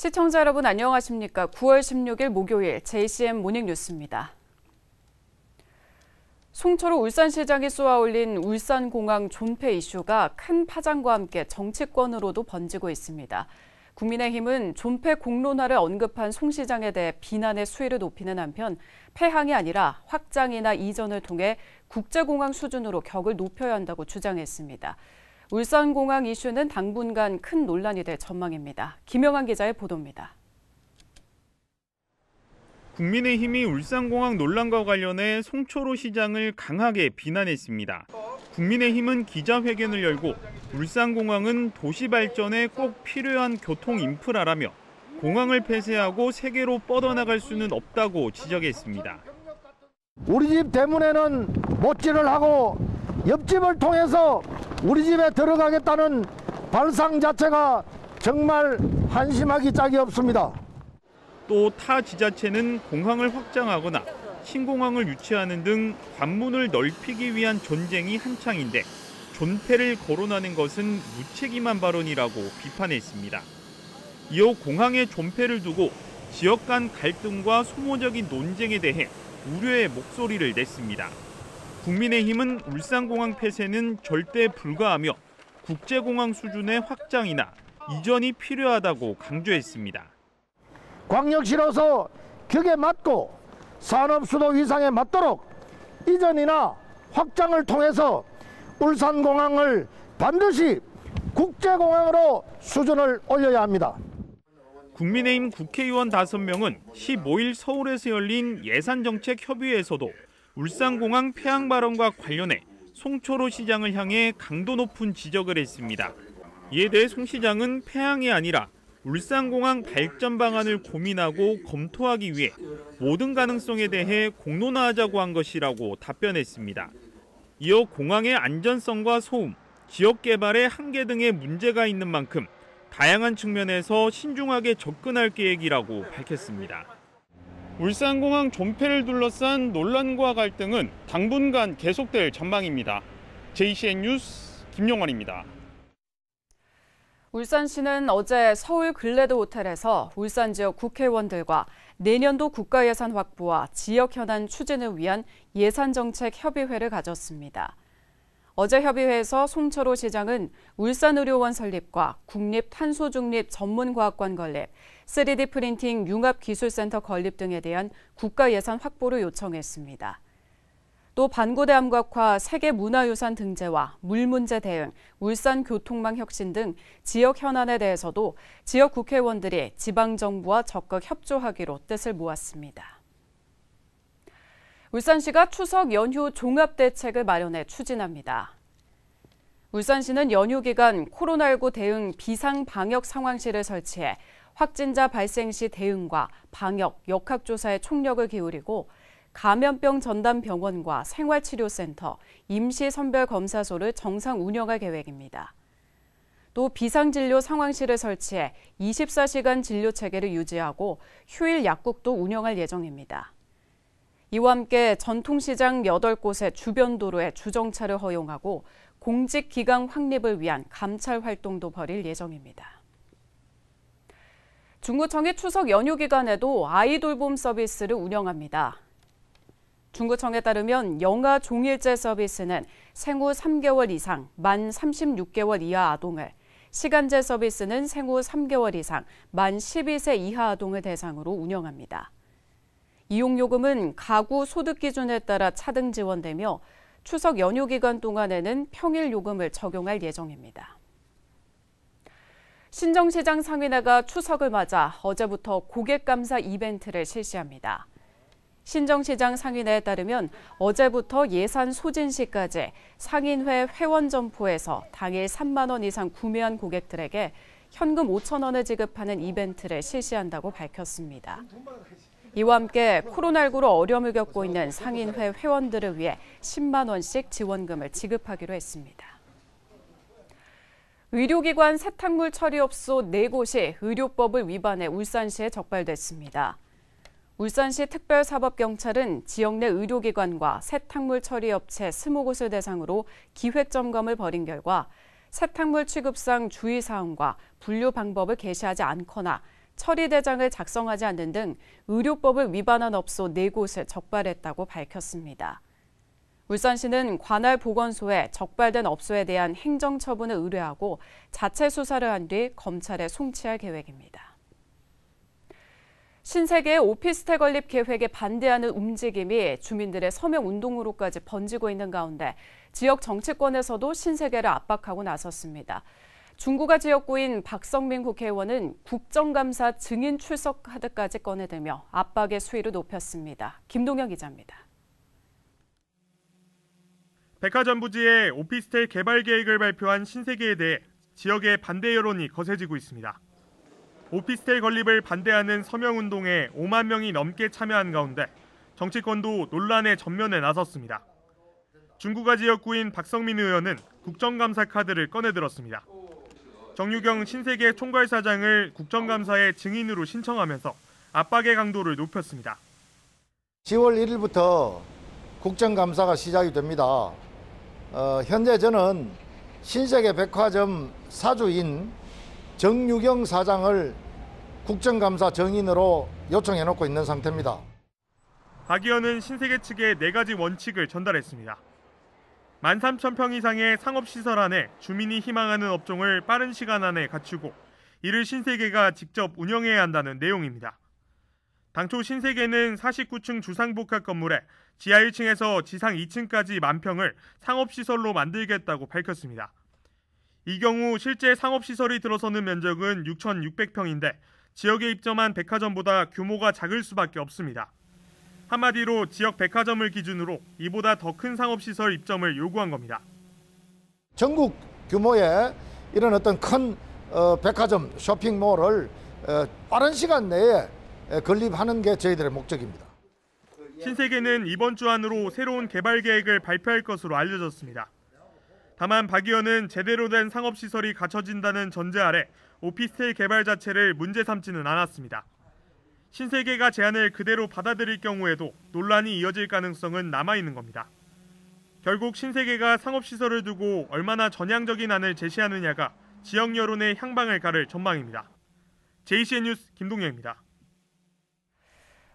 시청자 여러분 안녕하십니까? 9월 16일 목요일 JCM 모닝뉴스입니다. 송철호 울산시장이 쏘아올린 울산공항 존폐 이슈가 큰 파장과 함께 정치권으로도 번지고 있습니다. 국민의힘은 존폐 공론화를 언급한 송 시장에 대해 비난의 수위를 높이는 한편 폐항이 아니라 확장이나 이전을 통해 국제공항 수준으로 격을 높여야 한다고 주장했습니다. 울산공항 이슈는 당분간 큰 논란이 될 전망입니다. 김영환 기자의 보도입니다. 국민의힘이 울산공항 논란과 관련해 송철호 시장을 강하게 비난했습니다. 국민의힘은 기자회견을 열고 울산공항은 도시 발전에 꼭 필요한 교통 인프라라며 공항을 폐쇄하고 세계로 뻗어나갈 수는 없다고 지적했습니다. 우리 집 대문에는 못질을 하고 옆집을 통해서 우리 집에 들어가겠다는 발상 자체가 정말 한심하기 짝이 없습니다. 또 타 지자체는 공항을 확장하거나 신공항을 유치하는 등 관문을 넓히기 위한 전쟁이 한창인데 존폐를 거론하는 것은 무책임한 발언이라고 비판했습니다. 이어 공항의 존폐를 두고 지역 간 갈등과 소모적인 논쟁에 대해 우려의 목소리를 냈습니다. 국민의힘은 울산공항 폐쇄는 절대 불가하며 국제공항 수준의 확장이나 이전이 필요하다고 강조했습니다. 광역시로서 격에 맞고 산업수도 위상에 맞도록 이전이나 확장을 통해서 울산공항을 반드시 국제공항으로 수준을 올려야 합니다. 국민의힘 국회의원 5명은 15일 서울에서 열린 예산정책협의회에서도 울산공항 폐항 발언과 관련해 송철호 시장을 향해 강도 높은 지적을 했습니다. 이에 대해 송 시장은 폐항이 아니라 울산공항 발전 방안을 고민하고 검토하기 위해 모든 가능성에 대해 공론화하자고 한 것이라고 답변했습니다. 이어 공항의 안전성과 소음, 지역 개발의 한계 등의 문제가 있는 만큼 다양한 측면에서 신중하게 접근할 계획이라고 밝혔습니다. 울산공항 존폐를 둘러싼 논란과 갈등은 당분간 계속될 전망입니다. JCN 뉴스 김용환입니다. 울산시는 어제 서울 글래드 호텔에서 울산 지역 국회의원들과 내년도 국가예산 확보와 지역 현안 추진을 위한 예산정책 협의회를 가졌습니다. 어제 협의회에서 송철호 시장은 울산의료원 설립과 국립탄소중립 전문과학관 건립, 3D 프린팅 융합기술센터 건립 등에 대한 국가예산 확보를 요청했습니다. 또 반고대 암각화 세계문화유산 등재와 물 문제 대응, 울산 교통망 혁신 등 지역 현안에 대해서도 지역 국회의원들이 지방정부와 적극 협조하기로 뜻을 모았습니다. 울산시가 추석 연휴 종합대책을 마련해 추진합니다. 울산시는 연휴 기간 코로나19 대응 비상방역상황실을 설치해 확진자 발생 시 대응과 방역, 역학조사에 총력을 기울이고 감염병 전담병원과 생활치료센터, 임시선별검사소를 정상 운영할 계획입니다. 또 비상진료 상황실을 설치해 24시간 진료체계를 유지하고 휴일 약국도 운영할 예정입니다. 이와 함께 전통시장 8곳의 주변 도로에 주정차를 허용하고 공직기강 확립을 위한 감찰 활동도 벌일 예정입니다. 중구청이 추석 연휴 기간에도 아이돌봄 서비스를 운영합니다. 중구청에 따르면 영아 종일제 서비스는 생후 3개월 이상, 만 36개월 이하 아동을, 시간제 서비스는 생후 3개월 이상, 만 12세 이하 아동을 대상으로 운영합니다. 이용요금은 가구 소득 기준에 따라 차등 지원되며 추석 연휴 기간 동안에는 평일 요금을 적용할 예정입니다. 신정시장 상인회가 추석을 맞아 어제부터 고객 감사 이벤트를 실시합니다. 신정시장 상인회에 따르면 어제부터 예산 소진 시까지 상인회 회원 점포에서 당일 3만 원 이상 구매한 고객들에게 현금 5천 원을 지급하는 이벤트를 실시한다고 밝혔습니다. 이와 함께 코로나19로 어려움을 겪고 있는 상인회 회원들을 위해 10만 원씩 지원금을 지급하기로 했습니다. 의료기관 세탁물 처리업소 4곳이 의료법을 위반해 울산시에 적발됐습니다. 울산시 특별사법경찰은 지역 내 의료기관과 세탁물 처리업체 20곳을 대상으로 기획점검을 벌인 결과 세탁물 취급상 주의사항과 분류 방법을 게시하지 않거나 처리대장을 작성하지 않는 등 의료법을 위반한 업소 4곳을 적발했다고 밝혔습니다. 울산시는 관할 보건소에 적발된 업소에 대한 행정처분을 의뢰하고 자체 수사를 한 뒤 검찰에 송치할 계획입니다. 신세계 오피스텔 건립 계획에 반대하는 움직임이 주민들의 서명운동으로까지 번지고 있는 가운데 지역 정치권에서도 신세계를 압박하고 나섰습니다. 중구가 지역구인 박성민 국회의원은 국정감사 증인 출석 카드까지 꺼내들며 압박의 수위를 높였습니다. 김동영 기자입니다. 백화점 부지에 오피스텔 개발 계획을 발표한 신세계에 대해 지역의 반대 여론이 거세지고 있습니다. 오피스텔 건립을 반대하는 서명운동에 5만 명이 넘게 참여한 가운데 정치권도 논란의 전면에 나섰습니다. 중구가 지역구인 박성민 의원은 국정감사 카드를 꺼내들었습니다. 정유경 신세계 총괄사장을 국정감사의 증인으로 신청하면서 압박의 강도를 높였습니다. 10월 1일부터 국정감사가 시작이 됩니다. 현재 저는 신세계 백화점 사주인 정유경 사장을 국정감사 증인으로 요청해놓고 있는 상태입니다. 박 의원은 신세계 측에 4가지 원칙을 전달했습니다. 13,000평 이상의 상업시설 안에 주민이 희망하는 업종을 빠른 시간 안에 갖추고 이를 신세계가 직접 운영해야 한다는 내용입니다. 당초 신세계는 49층 주상복합 건물에 지하 1층에서 지상 2층까지 10,000평을 상업시설로 만들겠다고 밝혔습니다. 이 경우 실제 상업시설이 들어서는 면적은 6,600평인데 지역에 입점한 백화점보다 규모가 작을 수밖에 없습니다. 한마디로 지역 백화점을 기준으로 이보다 더 큰 상업시설 입점을 요구한 겁니다. 전국 규모의 이런 어떤 큰 백화점, 쇼핑몰을 빠른 시간 내에 건립하는 게 저희들의 목적입니다. 신세계는 이번 주 안으로 새로운 개발 계획을 발표할 것으로 알려졌습니다. 다만 박 의원은 제대로 된 상업시설이 갖춰진다는 전제 아래 오피스텔 개발 자체를 문제 삼지는 않았습니다. 신세계가 제안을 그대로 받아들일 경우에도 논란이 이어질 가능성은 남아있는 겁니다. 결국 신세계가 상업시설을 두고 얼마나 전향적인 안을 제시하느냐가 지역 여론의 향방을 가를 전망입니다. JCN 뉴스 김동영입니다.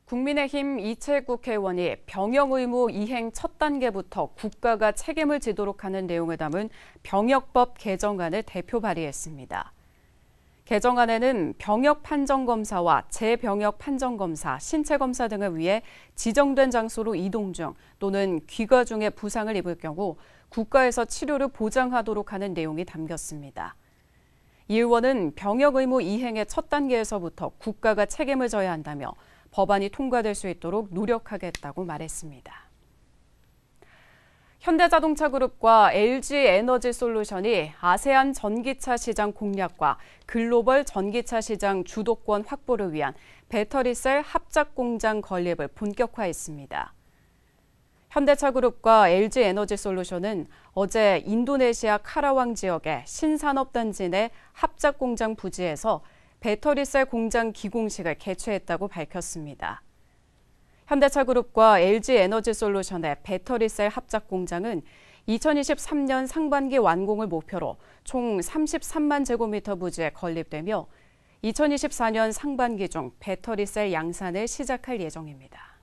국민의힘 이채익 국회의원이 병역 의무 이행 첫 단계부터 국가가 책임을 지도록 하는 내용을 담은 병역법 개정안을 대표 발의했습니다. 개정안에는 병역 판정검사와 재병역 판정검사, 신체검사 등을 위해 지정된 장소로 이동 중 또는 귀가 중에 부상을 입을 경우 국가에서 치료를 보장하도록 하는 내용이 담겼습니다. 이 의원은 병역 의무 이행의 첫 단계에서부터 국가가 책임을 져야 한다며 법안이 통과될 수 있도록 노력하겠다고 말했습니다. 현대자동차그룹과 LG에너지솔루션이 아세안 전기차 시장 공략과 글로벌 전기차 시장 주도권 확보를 위한 배터리셀 합작 공장 건립을 본격화했습니다. 현대차그룹과 LG에너지솔루션은 어제 인도네시아 카라왕 지역의 신산업단지 내 합작 공장 부지에서 배터리셀 공장 기공식을 개최했다고 밝혔습니다. 현대차그룹과 LG에너지솔루션의 배터리셀 합작 공장은 2023년 상반기 완공을 목표로 총 33만 제곱미터 부지에 건립되며 2024년 상반기 중 배터리셀 양산을 시작할 예정입니다.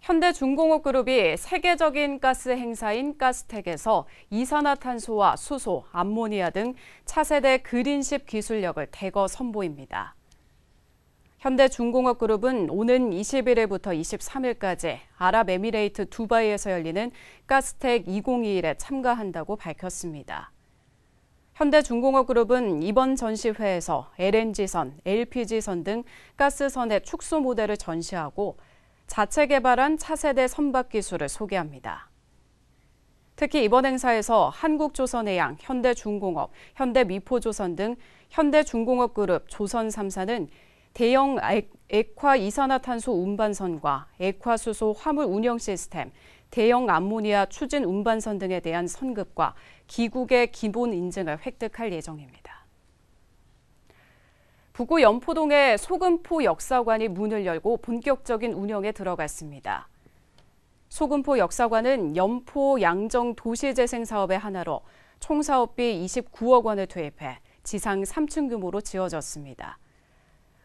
현대중공업그룹이 세계적인 가스 행사인 가스텍에서 이산화탄소와 수소, 암모니아 등 차세대 그린십 기술력을 대거 선보입니다. 현대중공업그룹은 오는 21일부터 23일까지 아랍에미레이트 두바이에서 열리는 가스텍 2021에 참가한다고 밝혔습니다. 현대중공업그룹은 이번 전시회에서 LNG선, LPG선 등 가스선의 축소 모델을 전시하고 자체 개발한 차세대 선박 기술을 소개합니다. 특히 이번 행사에서 한국조선해양, 현대중공업, 현대미포조선 등 현대중공업그룹 조선 3사는 대형 액화 이산화탄소 운반선과 액화수소 화물 운영 시스템, 대형 암모니아 추진 운반선 등에 대한 선급과 기국의 기본 인증을 획득할 예정입니다. 북구 연포동의 소금포 역사관이 문을 열고 본격적인 운영에 들어갔습니다. 소금포 역사관은 연포 양정 도시재생 사업의 하나로 총 사업비 29억 원을 투입해 지상 3층 규모로 지어졌습니다.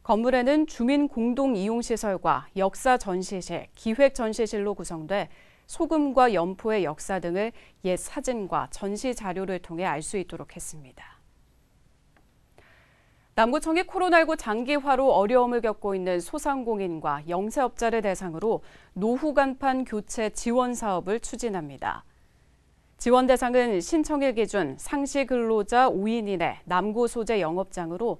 건물에는 주민 공동 이용시설과 역사 전시실, 기획 전시실로 구성돼 소금과 연포의 역사 등을 옛 사진과 전시 자료를 통해 알 수 있도록 했습니다. 남구청이 코로나19 장기화로 어려움을 겪고 있는 소상공인과 영세업자를 대상으로 노후 간판 교체 지원 사업을 추진합니다. 지원 대상은 신청일 기준 상시 근로자 5인 이내 남구 소재 영업장으로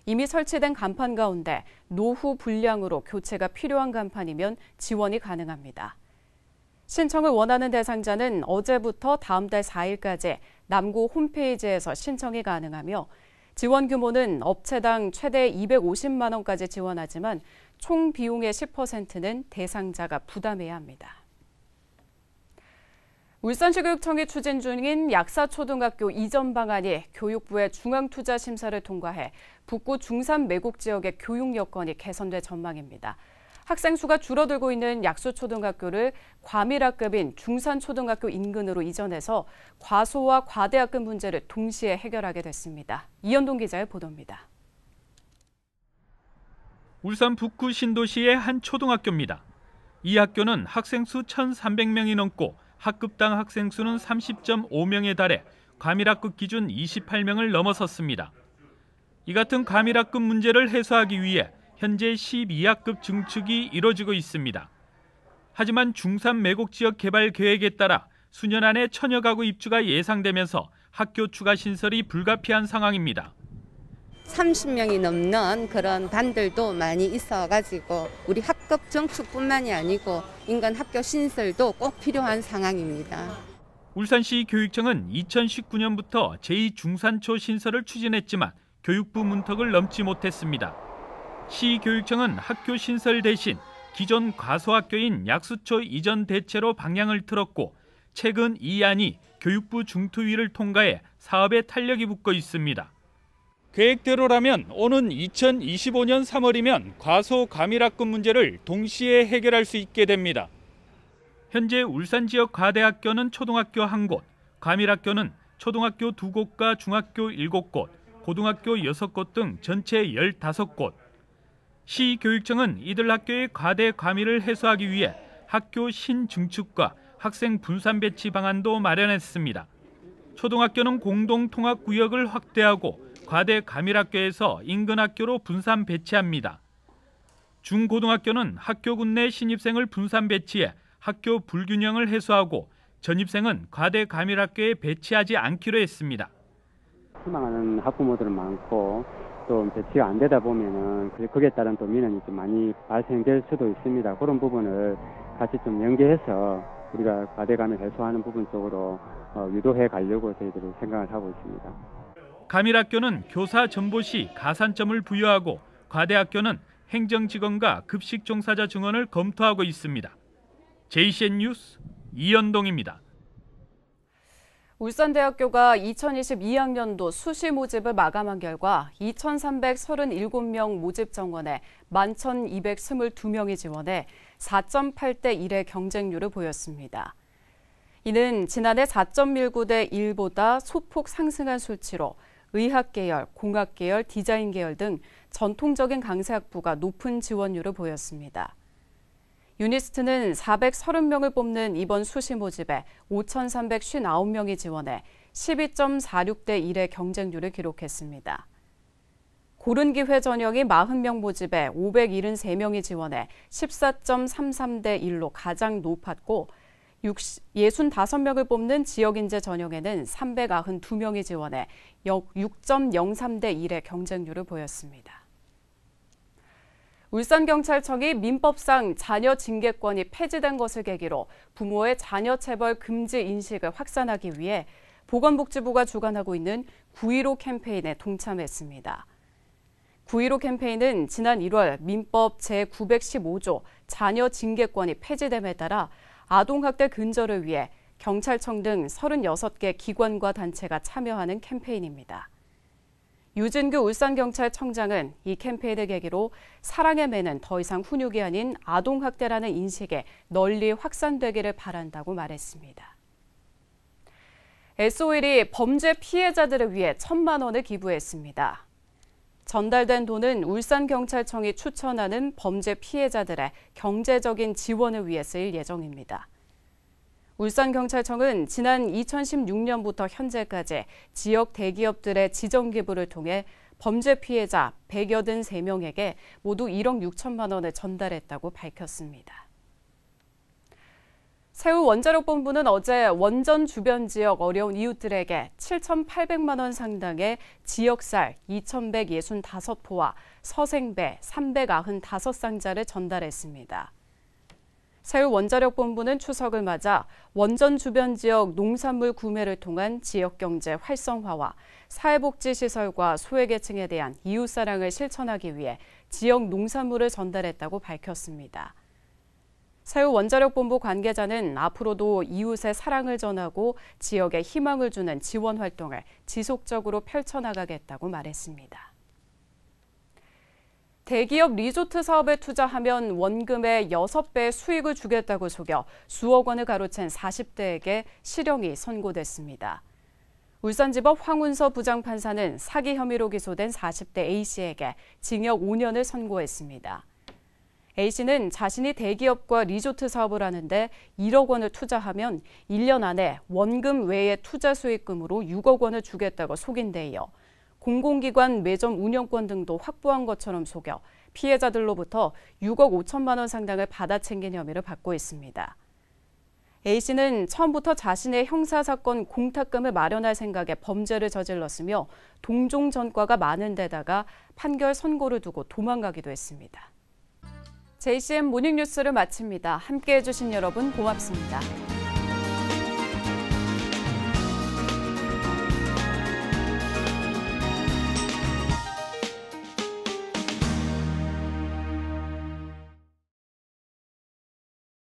이미 설치된 간판 가운데 노후 불량으로 교체가 필요한 간판이면 지원이 가능합니다. 신청을 원하는 대상자는 어제부터 다음 달 4일까지 남구 홈페이지에서 신청이 가능하며 지원 규모는 업체당 최대 250만 원까지 지원하지만 총 비용의 10%는 대상자가 부담해야 합니다. 울산시 교육청이 추진 중인 약사초등학교 이전 방안이 교육부의 중앙투자심사를 통과해 북구 중산 매곡 지역의 교육 여건이 개선될 전망입니다. 학생 수가 줄어들고 있는 약수초등학교를 과밀학급인 중산초등학교 인근으로 이전해서 과소와 과대학급 문제를 동시에 해결하게 됐습니다. 이현동 기자의 보도입니다. 울산 북구 신도시의 한 초등학교입니다. 이 학교는 학생 수 1,300명이 넘고 학급당 학생 수는 30.5명에 달해 과밀학급 기준 28명을 넘어섰습니다. 이 같은 과밀학급 문제를 해소하기 위해 현재 12학급 증축이 이뤄지고 있습니다. 하지만 중산 매곡 지역 개발 계획에 따라 수년 안에 1000여 가구 입주가 예상되면서 학교 추가 신설이 불가피한 상황입니다. 30명이 넘는 그런 반들도 많이 있어가지고 우리 학급 증축뿐만이 아니고 인간 학교 신설도 꼭 필요한 상황입니다. 울산시 교육청은 2019년부터 제2중산초 신설을 추진했지만 교육부 문턱을 넘지 못했습니다. 시 교육청은 학교 신설 대신 기존 과소학교인 약수초 이전 대체로 방향을 틀었고 최근 이 안이 교육부 중투위를 통과해 사업에 탄력이 붙고 있습니다. 계획대로라면 오는 2025년 3월이면 과소 과밀학급 문제를 동시에 해결할 수 있게 됩니다. 현재 울산 지역 과대학교는 초등학교 1곳, 과밀학교는 초등학교 2곳과 중학교 7곳, 고등학교 6곳 등 전체 15곳. 시 교육청은 이들 학교의 과대 과밀을 해소하기 위해 학교 신증축과 학생 분산 배치 방안도 마련했습니다. 초등학교는 공동 통학 구역을 확대하고 과대 과밀학교에서 인근 학교로 분산 배치합니다. 중고등학교는 학교군 내 신입생을 분산 배치해 학교 불균형을 해소하고 전입생은 과대 과밀학교에 배치하지 않기로 했습니다. 희망하는 학부모들은 많고 또 배치가 안 되다 보면은 거기에 따른 또 민원이 좀 많이 발생될 수도 있습니다. 그런 부분을 같이 좀 연계해서 우리가 과대감을 해소하는 부분 쪽으로 유도해 가려고 저희들이 생각을 하고 있습니다. 과밀학교는 교사 전보 시 가산점을 부여하고 과대학교는 행정직원과 급식 종사자 증언을 검토하고 있습니다. JCN 뉴스 이현동입니다. 울산대학교가 2022학년도 수시 모집을 마감한 결과 2,337명 모집 정원에 11,222명이 지원해 4.8대 1의 경쟁률을 보였습니다. 이는 지난해 4.19대 1보다 소폭 상승한 수치로 의학계열, 공학계열, 디자인계열 등 전통적인 강세학부가 높은 지원율을 보였습니다. 유니스트는 430명을 뽑는 이번 수시 모집에 5,359명이 지원해 12.46대 1의 경쟁률을 기록했습니다. 고른기회 전형이 40명 모집에 573명이 지원해 14.33대 1로 가장 높았고 65명을 뽑는 지역인재 전형에는 392명이 지원해 6.03대 1의 경쟁률을 보였습니다. 울산경찰청이 민법상 자녀 징계권이 폐지된 것을 계기로 부모의 자녀 체벌 금지 인식을 확산하기 위해 보건복지부가 주관하고 있는 9.15 캠페인에 동참했습니다. 9.15 캠페인은 지난 1월 민법 제915조 자녀 징계권이 폐지됨에 따라 아동학대 근절을 위해 경찰청 등 36개 기관과 단체가 참여하는 캠페인입니다. 유진규 울산경찰청장은 이 캠페인을 계기로 사랑의 매는 더 이상 훈육이 아닌 아동학대라는 인식에 널리 확산되기를 바란다고 말했습니다. SOL이 범죄 피해자들을 위해 1,000만 원을 기부했습니다. 전달된 돈은 울산경찰청이 추천하는 범죄 피해자들의 경제적인 지원을 위해 쓰일 예정입니다. 울산경찰청은 지난 2016년부터 현재까지 지역 대기업들의 지정기부를 통해 범죄 피해자 183명에게 모두 1억 6천만 원을 전달했다고 밝혔습니다. 새우원자력본부는 어제 원전 주변 지역 어려운 이웃들에게 7,800만 원 상당의 지역쌀 2,165포와 서생배 395상자를 전달했습니다. 새우원자력본부는 추석을 맞아 원전 주변 지역 농산물 구매를 통한 지역경제 활성화와 사회복지시설과 소외계층에 대한 이웃사랑을 실천하기 위해 지역 농산물을 전달했다고 밝혔습니다. 새우원자력본부 관계자는 앞으로도 이웃의 사랑을 전하고 지역에 희망을 주는 지원 활동을 지속적으로 펼쳐나가겠다고 말했습니다. 대기업 리조트 사업에 투자하면 원금의 6배 수익을 주겠다고 속여 수억 원을 가로챈 40대에게 실형이 선고됐습니다. 울산지법 황운서 부장판사는 사기 혐의로 기소된 40대 A씨에게 징역 5년을 선고했습니다. A씨는 자신이 대기업과 리조트 사업을 하는데 1억 원을 투자하면 1년 안에 원금 외의 투자 수익금으로 6억 원을 주겠다고 속인 데 이어 공공기관 매점 운영권 등도 확보한 것처럼 속여 피해자들로부터 6억 5천만 원 상당을 받아챙긴 혐의를 받고 있습니다. A씨는 처음부터 자신의 형사사건 공탁금을 마련할 생각에 범죄를 저질렀으며 동종 전과가 많은 데다가 판결 선고를 두고 도망가기도 했습니다. JCM 모닝뉴스를 마칩니다. 함께해 주신 여러분 고맙습니다.